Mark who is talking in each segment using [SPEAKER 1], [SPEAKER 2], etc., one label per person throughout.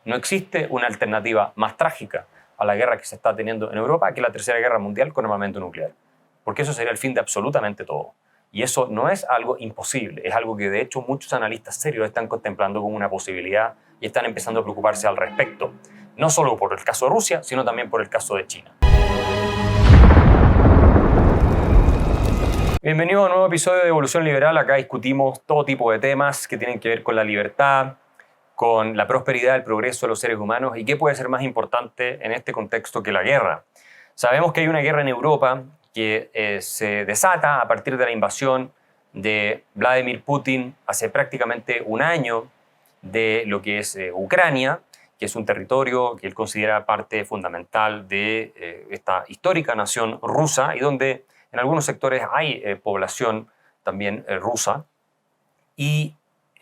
[SPEAKER 1] no existe una alternativa más trágica a la guerra que se está teniendo en Europa que la Tercera Guerra Mundial con armamento nuclear, porque eso sería el fin de absolutamente todo. Y eso no es algo imposible, es algo que de hecho muchos analistas serios están contemplando como una posibilidad y están empezando a preocuparse al respecto, no solo por el caso de Rusia, sino también por el caso de China. Bienvenido a un nuevo episodio de Evolución Liberal. Acá discutimos todo tipo de temas que tienen que ver con la libertad, con la prosperidad, el progreso de los seres humanos y qué puede ser más importante en este contexto que la guerra. Sabemos que hay una guerra en Europa que se desata a partir de la invasión de Vladimir Putin hace prácticamente un año de lo que es Ucrania, que es un territorio que él considera parte fundamental de esta histórica nación rusa y donde en algunos sectores hay población también rusa. Y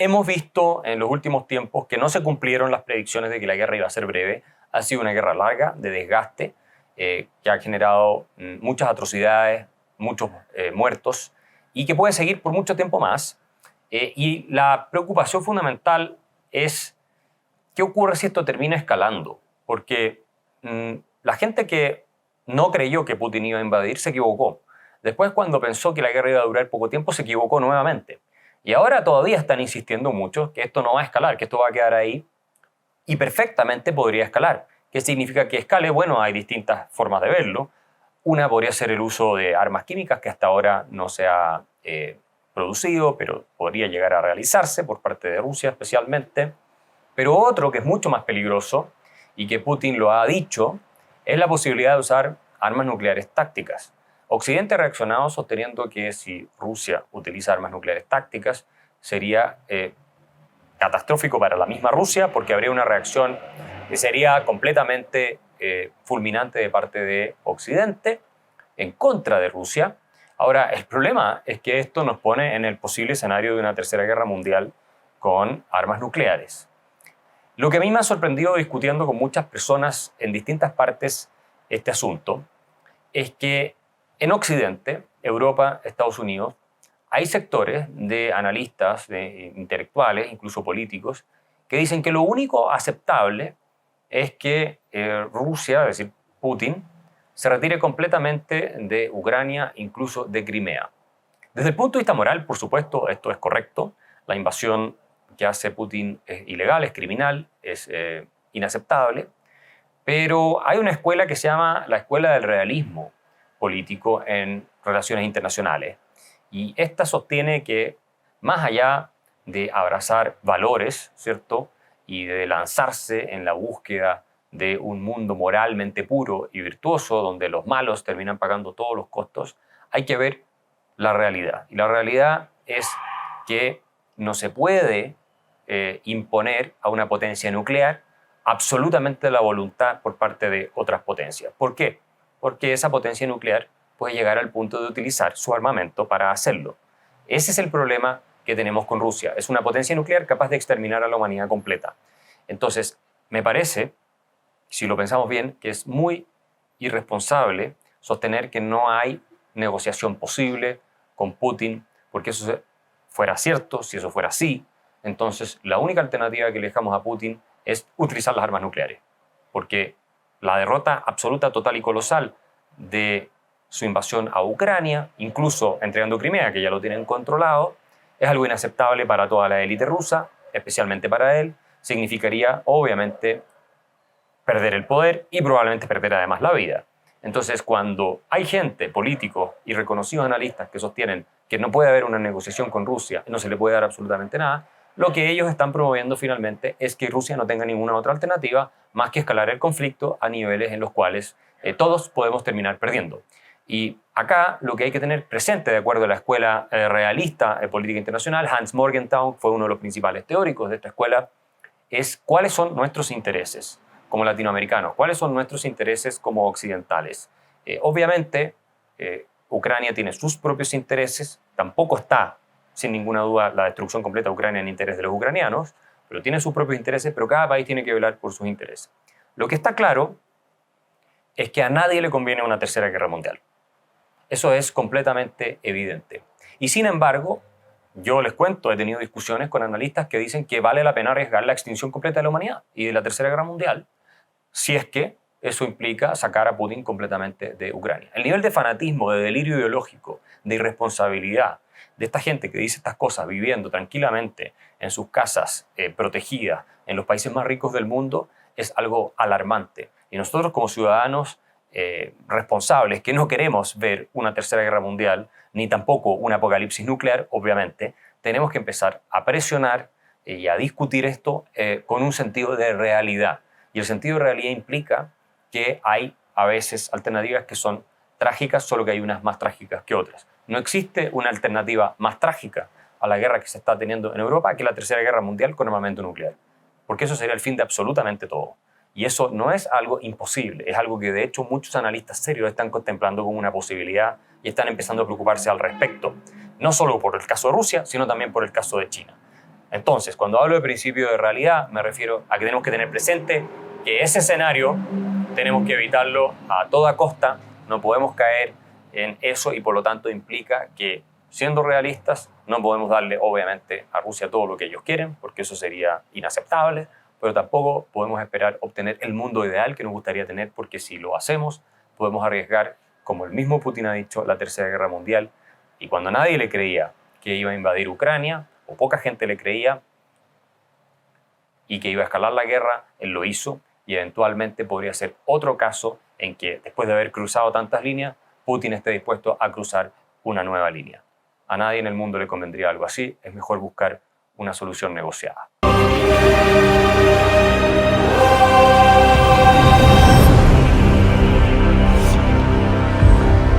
[SPEAKER 1] hemos visto en los últimos tiempos que no se cumplieron las predicciones de que la guerra iba a ser breve. Ha sido una guerra larga, de desgaste, que ha generado muchas atrocidades, muchos muertos y que puede seguir por mucho tiempo más. Y la preocupación fundamental es qué ocurre si esto termina escalando, porque la gente que no creyó que Putin iba a invadir se equivocó. Después, cuando pensó que la guerra iba a durar poco tiempo, se equivocó nuevamente. Y ahora todavía están insistiendo mucho que esto no va a escalar, que esto va a quedar ahí y perfectamente podría escalar. ¿Qué significa que escale? Bueno, hay distintas formas de verlo. Una podría ser el uso de armas químicas que hasta ahora no se ha producido, pero podría llegar a realizarse por parte de Rusia especialmente. Pero otro que es mucho más peligroso y que Putin lo ha dicho es la posibilidad de usar armas nucleares tácticas. Occidente ha reaccionado sosteniendo que si Rusia utiliza armas nucleares tácticas sería catastrófico para la misma Rusia porque habría una reacción que sería completamente fulminante de parte de Occidente en contra de Rusia. Ahora, el problema es que esto nos pone en el posible escenario de una tercera guerra mundial con armas nucleares. Lo que a mí me ha sorprendido discutiendo con muchas personas en distintas partes este asunto es que en Occidente, Europa, Estados Unidos, hay sectores de analistas, de intelectuales, incluso políticos, que dicen que lo único aceptable es que Rusia, es decir, Putin, se retire completamente de Ucrania, incluso de Crimea. Desde el punto de vista moral, por supuesto, esto es correcto. La invasión que hace Putin es ilegal, es criminal, es inaceptable. Pero hay una escuela que se llama la Escuela del Realismo político en relaciones internacionales. Y esta sostiene que más allá de abrazar valores, ¿cierto? Y de lanzarse en la búsqueda de un mundo moralmente puro y virtuoso, donde los malos terminan pagando todos los costos, hay que ver la realidad. Y la realidad es que no se puede imponer a una potencia nuclear absolutamente la voluntad por parte de otras potencias. ¿Por qué? Porque esa potencia nuclear puede llegar al punto de utilizar su armamento para hacerlo. Ese es el problema que tenemos con Rusia. Es una potencia nuclear capaz de exterminar a la humanidad completa. Entonces, me parece, si lo pensamos bien, que es muy irresponsable sostener que no hay negociación posible con Putin, porque eso fuera cierto, si eso fuera así, entonces la única alternativa que le dejamos a Putin es utilizar las armas nucleares, porque la derrota absoluta, total y colosal de su invasión a Ucrania, incluso entregando Crimea, que ya lo tienen controlado, es algo inaceptable para toda la élite rusa, especialmente para él. Significaría, obviamente, perder el poder y probablemente perder además la vida. Entonces, cuando hay gente, políticos y reconocidos analistas que sostienen que no puede haber una negociación con Rusia, no se le puede dar absolutamente nada, lo que ellos están promoviendo finalmente es que Rusia no tenga ninguna otra alternativa más que escalar el conflicto a niveles en los cuales todos podemos terminar perdiendo. Y acá lo que hay que tener presente, de acuerdo a la escuela realista de política internacional, Hans Morgenthau fue uno de los principales teóricos de esta escuela, es cuáles son nuestros intereses como latinoamericanos, cuáles son nuestros intereses como occidentales. Obviamente, Ucrania tiene sus propios intereses, tampoco está sin ninguna duda la destrucción completa de Ucrania en interés de los ucranianos, pero tiene sus propios intereses, pero cada país tiene que velar por sus intereses. Lo que está claro es que a nadie le conviene una tercera guerra mundial. Eso es completamente evidente. Y sin embargo, Yo les cuento, he tenido discusiones con analistas que dicen que vale la pena arriesgar la extinción completa de la humanidad y de la Tercera Guerra Mundial si es que eso implica sacar a Putin completamente de Ucrania. El nivel de fanatismo, de delirio ideológico, de irresponsabilidad de esta gente que dice estas cosas viviendo tranquilamente en sus casas protegidas en los países más ricos del mundo es algo alarmante. Y nosotros como ciudadanos responsables que no queremos ver una tercera guerra mundial ni tampoco un apocalipsis nuclear, obviamente, tenemos que empezar a presionar y a discutir esto con un sentido de realidad. Y el sentido de realidad implica que hay a veces alternativas que son trágicas, solo que hay unas más trágicas que otras. No existe una alternativa más trágica a la guerra que se está teniendo en Europa que la Tercera Guerra Mundial con armamento nuclear, porque eso sería el fin de absolutamente todo. Y eso no es algo imposible, es algo que de hecho muchos analistas serios están contemplando como una posibilidad y están empezando a preocuparse al respecto, no solo por el caso de Rusia, sino también por el caso de China. Entonces, cuando hablo de principio de realidad, me refiero a que tenemos que tener presente que ese escenario tenemos que evitarlo a toda costa, no podemos caer en eso y por lo tanto implica que, siendo realistas, no podemos darle obviamente a Rusia todo lo que ellos quieren, porque eso sería inaceptable, pero tampoco podemos esperar obtener el mundo ideal que nos gustaría tener, porque si lo hacemos, podemos arriesgar, como el mismo Putin ha dicho, la Tercera Guerra Mundial. Y cuando nadie le creía que iba a invadir Ucrania, o poca gente le creía, y que iba a escalar la guerra, él lo hizo, y eventualmente podría ser otro caso en que, después de haber cruzado tantas líneas, Putin esté dispuesto a cruzar una nueva línea. A nadie en el mundo le convendría algo así, es mejor buscar una solución negociada.